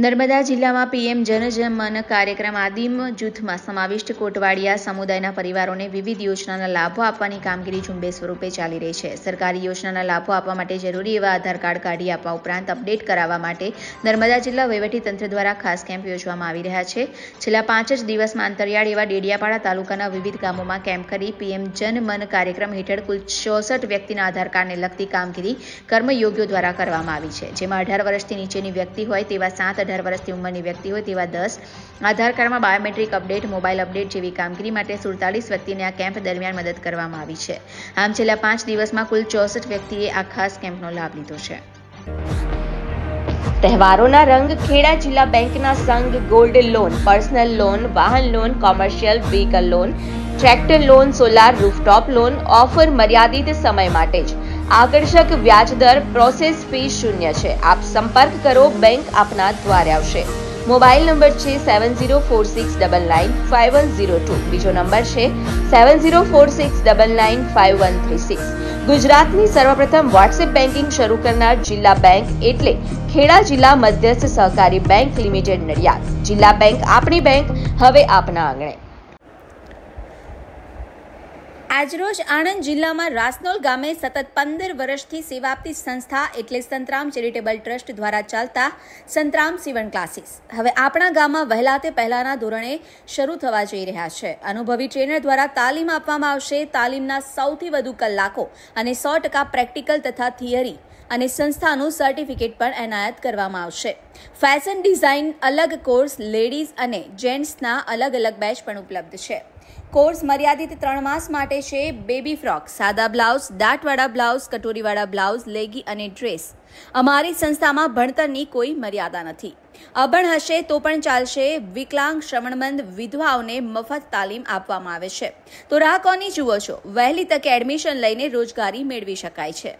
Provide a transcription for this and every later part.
નર્મદા જિલ્લામાં પીએમ જનજન કાર્યક્રમ આદિમ જૂથમાં સમાવિષ્ટ કોટવાડિયા સમુદાયના પરિવારોને વિવિધ યોજનાના લાભો આપવાની કામગીરી ઝુંબેશ સ્વરૂપે ચાલી રહી છે. સરકારી યોજનાના લાભો આપવા માટે જરૂરી એવા આધાર કાર્ડ કાઢી આપવા ઉપરાંત અપડેટ કરાવવા માટે નર્મદા જિલ્લા વહીવટીતંત્ર દ્વારા ખાસ કેમ્પ યોજવામાં આવી રહ્યા છે. છેલ્લા 5 જ દિવસમાં અંતરિયાળ એવા ડેડિયાપાડા તાલુકાના વિવિધ ગામોમાં કેમ્પ કરી પીએમ જનમન કાર્યક્રમ હેઠળ કુલ 64 વ્યક્તિના આધાર કાર્ડને લગતી કામગીરી કર્મયોગીઓ દ્વારા કરવામાં આવી છે. જેમાં 18 વર્ષથી નીચેની વ્યક્તિ હોય તેવા 7, 18 વર્ષથી ઉંમરની વ્યક્તિ હોય તેવા 10, આધાર કાર્ડમાં બાયોમેટ્રિક અપડેટ, મોબાઈલ અપડેટ જેવી કામગીરી માટે 47 વ્યક્તિને આ કેમ્પ દરમિયાન મદદ કરવામાં આવી છે. આમ છેલ્લા 5 દિવસમાં કુલ 64 વ્યક્તિએ આ ખાસ કેમ્પનો લાભ લીધો છે. તહેવારોના રંગ ખેડા જિલ્લા બેંકના સંઘ ગોલ્ડ લોન, પર્સનલ લોન, વાહન loan, commercial vehicle loan, tractor loan, solar rooftop loan offer મર્યાદિત સમય માટે જ. આકર્ષક વ્યાજદર, પ્રોસેસ ફી શૂન્ય છે. આપ સંપર્ક કરો, બેંક આપના દ્વારે આવશે. મોબાઈલ નંબર છે 7046995102. બીજો નંબર છે 7046995136. ગુજરાતની સર્વપ્રથમ વોટ્સએપ બેન્કિંગ શરૂ કરનાર જિલ્લા બેંક એટલે ખેડા જિલ્લા મધ્યસ્થ સહકારી બેંક લિમિટેડ નડિયાદ. જિલ્લા બેંક આપણી બેંક, હવે આપના આંગણે. આજરોજ આણંદ જિલ્લામાં રાસનોલ ગામે સતત 15 વર્ષથી સેવા આપતી સંસ્થા એટલે સંતરામ ચેરિટેબલ ટ્રસ્ટ દ્વારા ચાલતા સંતરામ સીવણ ક્લાસીસ હવે આપણા ગામમાં વહેલા તે પહેલાના ધોરણે શરૂ થવા જઈ રહ્યા છે. અનુભવી ટ્રેનર દ્વારા તાલીમ આપવામાં આવશે. તાલીમના સૌથી વધુ કલાકો અને 100% પ્રેક્ટિકલ તથા થિયરી અને સંસ્થાનું સર્ટિફિકેટ પણ એનાયત કરવામાં આવશે. ફેશન ડિઝાઇન અલગ કોર્સ, લેડીઝ અને જેન્ટ્સના અલગ અલગ બેચ પણ ઉપલબ્ધ છે. કોર્સ મર્યાદિત 3 માસ માટે છે. બેબી ફ્રોક, સાદા બ્લાઉઝ, દાંતવાળા બ્લાઉઝ, કટોરીવાળા બ્લાઉઝ, લેગી અને ડ્રેસ. અમારી સંસ્થામાં ભણતરની કોઈ મર્યાદા નથી. અભણ હશે તો પણ ચાલશે. વિકલાંગ, શ્રવણમંદ, વિધવાઓને મફત તાલીમ આપવામાં આવે છે. તો રાહ કોની જુઓ છો? વહેલી તકે એડમિશન લઈને રોજગારી મેળવી શકાય છે.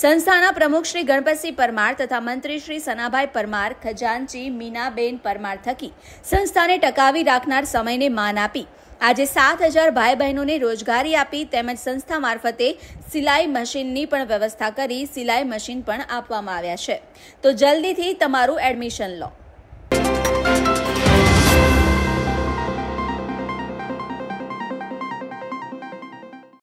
સંસ્થાના પ્રમુખ શ્રી ગણપતસિંહ પરમાર તથા મંત્રી શ્રી સનાભાઈ પરમાર, ખજાનચી મીનાબેન પરમાર થકી સંસ્થાને ટકાવી રાખનાર સમયને માન આપી આજે 7000 ભાઈ બહેનોને રોજગારી આપી તેમજ સંસ્થા મારફતે સિલાઈ મશીનની પણ વ્યવસ્થા કરી સિલાઈ મશીન પણ આપવામાં આવ્યા છે. તો જલ્દીથી તમારું એડમિશન લો.